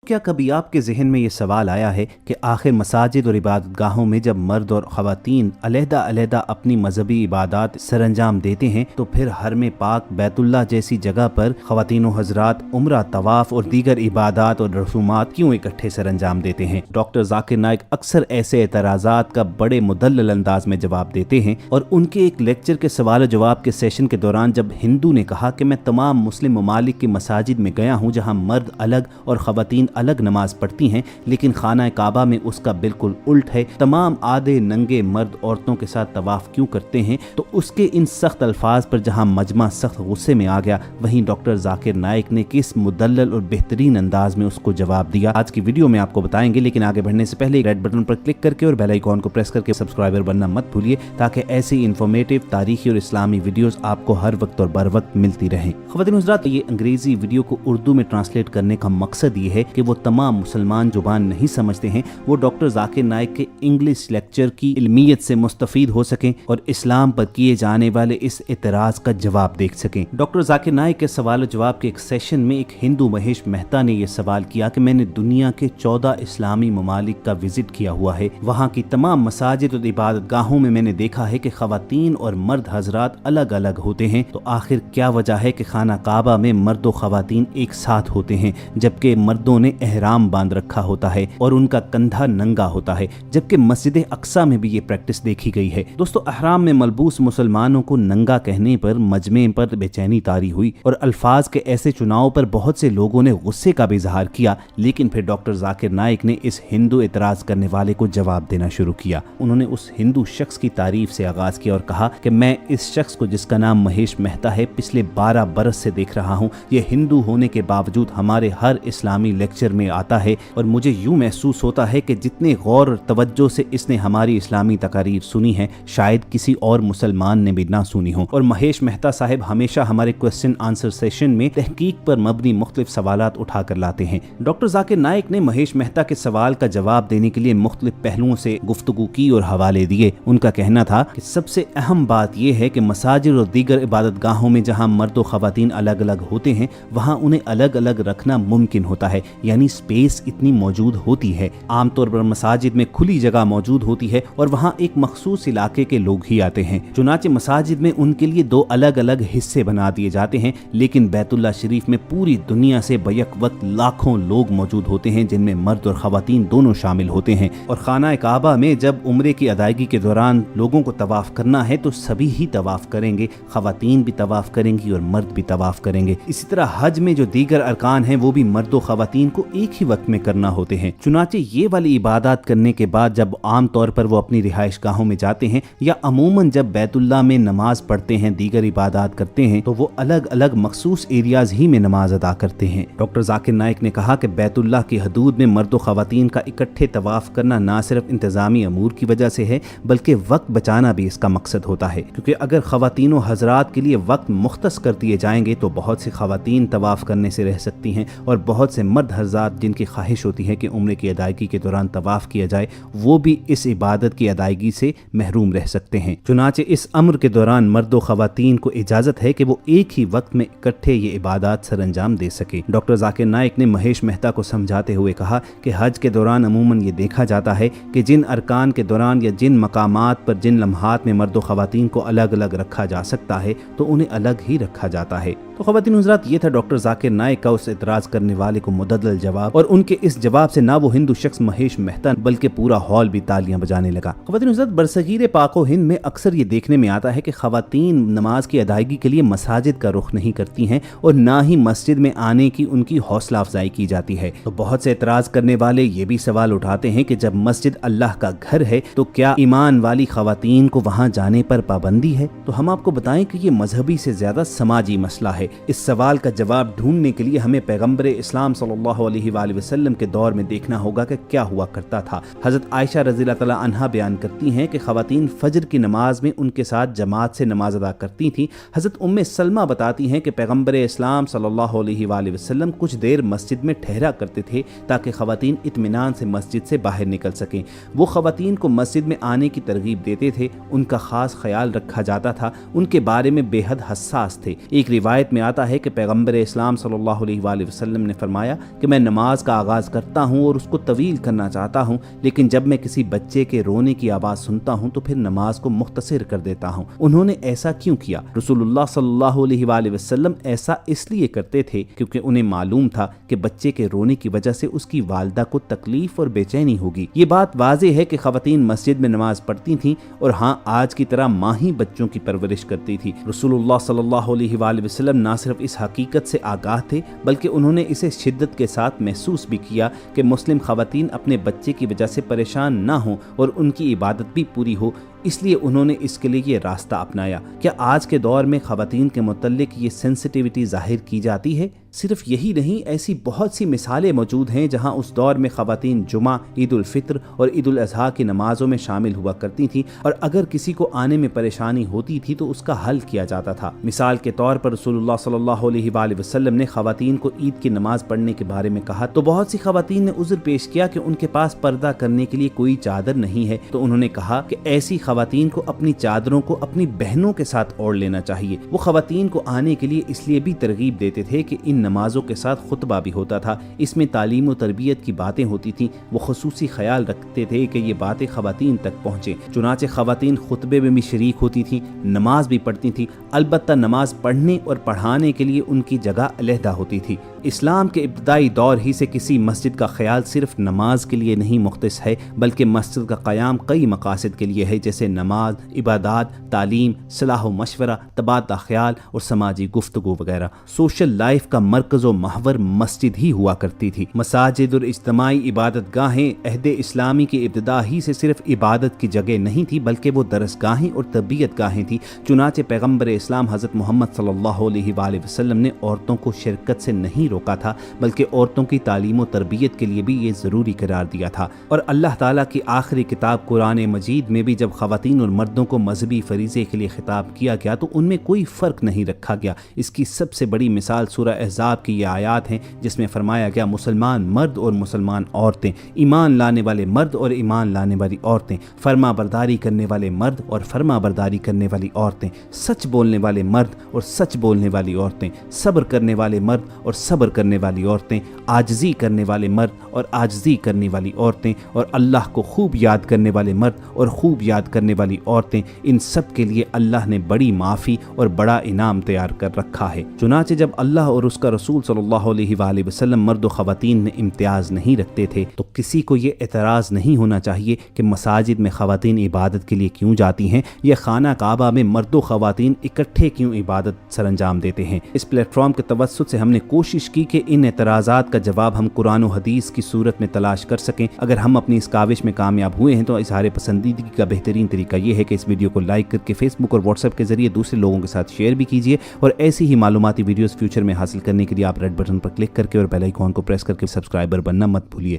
کیا کبھی آپ کے ذہن میں یہ سوال آیا ہے کہ آخر مساجد اور عبادت گاہوں میں جب مرد اور خواتین علیحدہ علیحدہ اپنی مذہبی عبادات سر انجام دیتے ہیں تو پھر حرم پاک بیت اللہ جیسی جگہ پر خواتین و حضرات عمرہ، طواف اور دیگر عبادات اور رسومات کیوں اکٹھے سر انجام دیتے ہیں؟ ڈاکٹر ذاکر نائک اکثر ایسے اعتراضات کا بڑے مدلل انداز میں جواب دیتے ہیں، اور ان کے ایک لیکچر کے سوال و جواب کے سیشن کے دوران جب ہندو نے کہا کہ میں تمام مسلم ممالک کی مساجد میں گیا ہوں جہاں مرد الگ اور خواتین الگ نماز پڑھتی ہیں، لیکن خانہ کعبہ میں اس کا بالکل الٹ ہے، تمام آدھے ننگے مرد عورتوں کے ساتھ طواف کیوں کرتے ہیں؟ تو اس کے ان سخت الفاظ پر جہاں مجمع سخت غصے میں آ گیا، وہیں ڈاکٹر ذاکر نائک نے کس مدلل اور بہترین انداز میں اس کو جواب دیا، آج کی ویڈیو میں آپ کو بتائیں گے۔ لیکن آگے بڑھنے سے پہلے ریڈ بٹن پر کلک کر کے اور بیل آئیکن کو پریس کر کے سبسکرائبر بننا مت بھولیے، تاکہ ایسی انفارمیٹو، تاریخی اور اسلامی ویڈیوز آپ کو ہر وقت اور بر وقت ملتی رہیں۔ خواتین حضرات، یہ انگریزی ویڈیو کو اردو میں ٹرانسلیٹ کرنے کا مقصد یہ ہے کہ وہ تمام مسلمان زبان نہیں سمجھتے ہیں وہ ڈاکٹر ذاکر نائک کے انگلش لیکچر کی علمیت سے مستفید ہو سکیں اور اسلام پر کیے جانے والے اس اعتراض کا جواب دیکھ سکیں۔ ڈاکٹر ذاکر نائک کے سوال و جواب کے ایک سیشن میں ایک ہندو مہیش مہتا نے یہ سوال کیا کہ میں نے دنیا کے 14 اسلامی ممالک کا وزٹ کیا ہوا ہے، وہاں کی تمام مساجد اور عبادت گاہوں میں نے دیکھا ہے کہ خواتین اور مرد حضرات الگ الگ ہوتے ہیں، تو آخر کیا وجہ ہے کہ خانہ کعبہ میں مرد و خواتین ایک ساتھ ہوتے ہیں، جبکہ مردوں نے احرام باندھ رکھا ہوتا ہے اور ان کا کندھا ننگا ہوتا ہے، جبکہ مسجد اقصی میں بھی یہ پریکٹس دیکھی گئی ہے؟ دوستو، احرام میں ملبوس مسلمانوں کو ننگا کہنے پر مجمع پر بے چینی طاری ہوئی اور الفاظ کے ایسے چناؤ پر بہت سے لوگوں نے غصے کا بھی اظہار کیا، لیکن پھر ڈاکٹر ذاکر نائک نے اس ہندو اعتراض کرنے والے کو جواب دینا شروع کیا۔ انہوں نے اس ہندو شخص کی تعریف سے آغاز کیا اور کہا کہ میں اس شخص کو جس کا نام مہیش مہتا ہے پچھلے 12 برس سے دیکھ رہا ہوں، یہ ہندو ہونے کے باوجود ہمارے ہر اسلامی لیکچر میں آتا ہے اور مجھے یوں محسوس ہوتا ہے کہ جتنے غور اور توجہ سے اس نے ہماری اسلامی تقاریر سنی ہے شاید کسی اور مسلمان نے بھی نہ سنی ہو۔ اور مہیش مہتا صاحب ہمیشہ ہمارے کوسچن آنسر سیشن میں تحقیق پر مبنی مختلف سوالات اٹھا کر لاتے ہیں۔ ڈاکٹر ذاکر نائک نے مہیش مہتا کے سوال کا جواب دینے کے لیے مختلف پہلوؤں سے گفتگو کی اور حوالے دیے۔ ان کا کہنا تھا کہ سب سے اہم بات یہ ہے کہ مساجد اور دیگر عبادت گاہوں میں جہاں مرد و خواتین الگ الگ ہوتے ہیں وہاں انہیں الگ الگ رکھنا ممکن ہوتا ہے، یعنی سپیس اتنی موجود ہوتی ہے۔ عام طور پر مساجد میں کھلی جگہ موجود ہوتی ہے اور وہاں ایک مخصوص علاقے کے لوگ ہی آتے ہیں، چنانچہ مساجد میں ان کے لیے 2 الگ الگ حصے بنا دیے جاتے ہیں، لیکن بیت اللہ شریف میں پوری دنیا سے بیک وقت لاکھوں لوگ موجود ہوتے ہیں جن میں مرد اور خواتین دونوں شامل ہوتے ہیں، اور خانہ کعبہ میں جب عمرے کی ادائیگی کے دوران لوگوں کو طواف کرنا ہے تو سبھی ہی طواف کریں گے، خواتین بھی طواف کریں گی اور مرد بھی طواف کریں گے۔ اسی طرح حج میں جو دیگر ارکان ہیں وہ بھی مرد و خواتین کو ایک ہی وقت میں کرنا ہوتے ہیں، چنانچہ یہ والی عبادات کرنے کے بعد جب عام طور پر وہ اپنی رہائش گاہوں میں جاتے ہیں یا عموماً جب بیت اللہ میں نماز پڑھتے ہیں، دیگر عبادات کرتے ہیں، تو وہ الگ الگ مخصوص ایریاز ہی میں نماز ادا کرتے ہیں۔ ڈاکٹر ذاکر نائک نے کہا کہ بیت اللہ کی حدود میں مرد و خواتین کا اکٹھے طواف کرنا نہ صرف انتظامی امور کی وجہ سے ہے بلکہ وقت بچانا بھی اس کا مقصد ہوتا ہے، کیونکہ اگر خواتین و حضرات کے لیے وقت مختص کر دیے جائیں گے تو بہت سی خواتین طواف کرنے سے رہ سکتی ہیں اور بہت سے مرد حضرات جن کی خواہش ہوتی ہے کہ عمرے کی ادائیگی کے دوران طواف کیا جائے وہ بھی اس عبادت کی ادائیگی سے محروم رہ سکتے ہیں۔ چنانچہ اس امر کے دوران مرد و خواتین کو اجازت ہے کہ وہ ایک ہی وقت میں اکٹھے یہ عبادات سر انجام دے سکیں۔ ڈاکٹر ذاکر نائک نے مہیش مہتا کو سمجھاتے ہوئے کہا کہ حج کے دوران عموماً یہ دیکھا جاتا ہے کہ جن ارکان کے دوران یا جن مقامات پر جن لمحات میں مرد و خواتین کو الگ الگ رکھا جا سکتا ہے تو انہیں الگ ہی رکھا جاتا ہے۔ تو خواتین حضرات، یہ تھا ڈاکٹر ذاکر نائک کا اس اعتراض کرنے والے کو مدلل جواب، اور ان کے اس جواب سے نہ وہ ہندو شخص مہیش مہتا بلکہ پورا ہال بھی تالیاں بجانے لگا۔ خواتین حضرات، برصغیر پاک و ہند میں اکثر یہ دیکھنے میں آتا ہے کہ خواتین نماز کی ادائیگی کے لیے مساجد کا رخ نہیں کرتی ہیں اور نہ ہی مسجد میں آنے کی ان کی حوصلہ افزائی کی جاتی ہے۔ تو بہت سے اعتراض کرنے والے یہ بھی سوال اٹھاتے ہیں کہ جب مسجد اللہ کا گھر ہے تو کیا ایمان والی خواتین کو وہاں جانے پر پابندی ہے؟ تو ہم آپ کو بتائیں کہ یہ مذہبی سے زیادہ سماجی مسئلہ ہے۔ اس سوال کا جواب ڈھونڈنے کے لیے ہمیں پیغمبر اسلام صلی اللہ علیہ وآلہ وسلم کے دور میں دیکھنا ہوگا کہ کیا ہوا کرتا تھا۔ حضرت عائشہ رضی اللہ تعالی عنہا بیان کرتی ہیں کہ خواتین فجر کی نماز میں ان کے ساتھ جماعت سے نماز ادا کرتی تھیں۔ حضرت ام سلمہ بتاتی ہیں کہ پیغمبر اسلام صلی اللہ علیہ وآلہ وسلم کچھ دیر مسجد میں ٹھہرا کرتے تھے تاکہ خواتین اطمینان سے مسجد سے باہر نکل سکیں۔ وہ خواتین کو مسجد میں آنے کی ترغیب دیتے تھے، ان کا خاص خیال رکھا جاتا تھا، ان کے بارے میں بے حد حساس تھے۔ ایک روایت میں آتا ہے کہ پیغمبر اسلام صلی اللہ علیہ وآلہ وسلم نے فرمایا کہ میں میں نماز کا آغاز کرتا ہوں اور اس کو طویل کرنا چاہتا ہوں، لیکن جب میں کسی بچے کے رونے کی آواز سنتا ہوں تو پھر نماز کو مختصر کر دیتا ہوں۔ انہوں نے ایسا کیوں کیا؟ رسول اللہ صلی اللہ علیہ وآلہ وسلم ایسا اس لیے کرتے تھے کیونکہ انہیں معلوم تھا کہ بچے کے رونے کی وجہ سے اس کی والدہ کو تکلیف اور بے چینی ہوگی۔ یہ بات واضح ہے کہ خواتین مسجد میں نماز پڑھتی تھیں، اور ہاں، آج کی طرح ماں ہی بچوں کی پرورش کرتی تھی۔ رسول اللہ صلی اللہ علیہ وآلہ وسلم نہ صرف اس حقیقت سے آگاہ تھے بلکہ انہوں نے اسے شدت کے ساتھ محسوس بھی کیا کہ مسلم خواتین اپنے بچے کی وجہ سے پریشان نہ ہوں اور ان کی عبادت بھی پوری ہو، اس لیے انہوں نے اس کے لیے یہ راستہ اپنایا۔ کیا آج کے دور میں خواتین کے متعلق یہ سینسٹیوٹی ظاہر کی جاتی ہے؟ صرف یہی نہیں، ایسی بہت سی مثالیں موجود ہیں جہاں اس دور میں خواتین جمعہ، عید الفطر اور عید الاضحیٰ کی نمازوں میں شامل ہوا کرتی تھیں، اور اگر کسی کو آنے میں پریشانی ہوتی تھی تو اس کا حل کیا جاتا تھا۔ مثال کے طور پر رسول اللہ صلی اللہ علیہ وآلہ وسلم نے خواتین کو عید کی نماز پڑھنے کے بارے میں کہا تو بہت سی خواتین نے عذر پیش کیا کہ ان کے پاس پردہ کرنے کے لیے کوئی چادر نہیں ہے، تو انہوں نے کہا کہ ایسی خواتین کو اپنی چادروں کو اپنی بہنوں کے ساتھ اوڑھ لینا چاہیے۔ وہ خواتین کو آنے کے لیے اس لیے بھی ترغیب دیتے تھے کہ ان نمازوں کے ساتھ خطبہ بھی ہوتا تھا، اس میں تعلیم و تربیت کی باتیں ہوتی تھیں۔ وہ خصوصی خیال رکھتے تھے کہ یہ باتیں خواتین تک پہنچیں، چنانچہ خواتین خطبے میں بھی شریک ہوتی تھیں، نماز بھی پڑھتی تھیں، البتہ نماز پڑھنے اور پڑھانے کے لیے ان کی جگہ علیحدہ ہوتی تھی۔ اسلام کے ابتدائی دور ہی سے کسی مسجد کا خیال صرف نماز کے لیے نہیں مختص ہے، بلکہ مسجد کا قیام کئی مقاصد کے لیے ہے، جیسے نماز، عبادات، تعلیم، صلاح و مشورہ، تبادلہ خیال اور سماجی گفتگو وغیرہ۔ سوشل لائف کا مرکز و محور مسجد ہی ہوا کرتی تھی۔ مساجد اور اجتماعی عبادت گاہیں عہد اسلامی کی ابتدا ہی سے صرف عبادت کی جگہ نہیں تھی بلکہ وہ درس گاہیں اور تربیت گاہیں تھیں، چنانچہ پیغمبر اسلام حضرت محمد صلی اللہ علیہ وآلہ وسلم نے عورتوں کو شرکت سے نہیں روکا تھا بلکہ عورتوں کی تعلیم و تربیت کے لیے بھی یہ ضروری قرار دیا تھا۔ اور اللہ تعالیٰ کی آخری کتاب قرآن مجید میں بھی جب خواتین اور مردوں کو مذہبی فریضے کے لیے خطاب کیا گیا تو ان میں کوئی فرق نہیں رکھا گیا۔ اس کی سب سے بڑی مثال سورہ احزاب کی یہ آیات ہیں جس میں فرمایا گیا مسلمان مرد اور مسلمان عورتیں، ایمان لانے والے مرد اور ایمان لانے والی عورتیں، فرما برداری کرنے والے مرد اور فرما برداری کرنے والی عورتیں، سچ بولنے والے مرد اور سچ بولنے والی عورتیں، صبر کرنے والے مرد اور صبر کرنے والی عورتیں، عاجزی کرنے والے مرد اور عاجزی کرنے والی عورتیں، اور اللہ کو خوب یاد کرنے والے مرد اور خوب یاد کرنے والی عورتیں۔ ان سب کے لیے اللہ نے بڑی معافی اور بڑا انعام تیار کر رکھا ہے۔ چنانچہ جب اللہ اور اس کا رسول صلی اللہ علیہ وآلہ وسلم مرد و خواتین میں امتیاز نہیں رکھتے تھے تو کسی کو یہ اعتراض نہیں ہونا چاہیے کہ مساجد میں خواتین عبادت کے لیے کیوں جاتی ہیں یا خانہ کعبہ میں مرد و خواتین اکٹھے کیوں عبادت سر انجام دیتے ہیں۔ اس پلیٹ فارم کے توسط سے ہم نے کوشش کی کہ ان اعتراضات کا جواب ہم قرآن و حدیث کی صورت میں تلاش کر سکیں۔ اگر ہم اپنی اس کاوش میں کامیاب ہوئے ہیں تو اظہار پسندیدگی کا بہترین طریقہ یہ ہے کہ اس ویڈیو کو لائک کر کے فیس بک اور واٹس ایپ کے ذریعے دوسرے لوگوں کے ساتھ شیئر بھی کیجیے، اور ایسی ہی معلوماتی ویڈیوز فیوچر میں حاصل کرنے کے لیے آپ ریڈ بٹن پر کلک کر کے اور بیل آئیکن کو پریس کر کے سبسکرائبر بننا مت بھولیے۔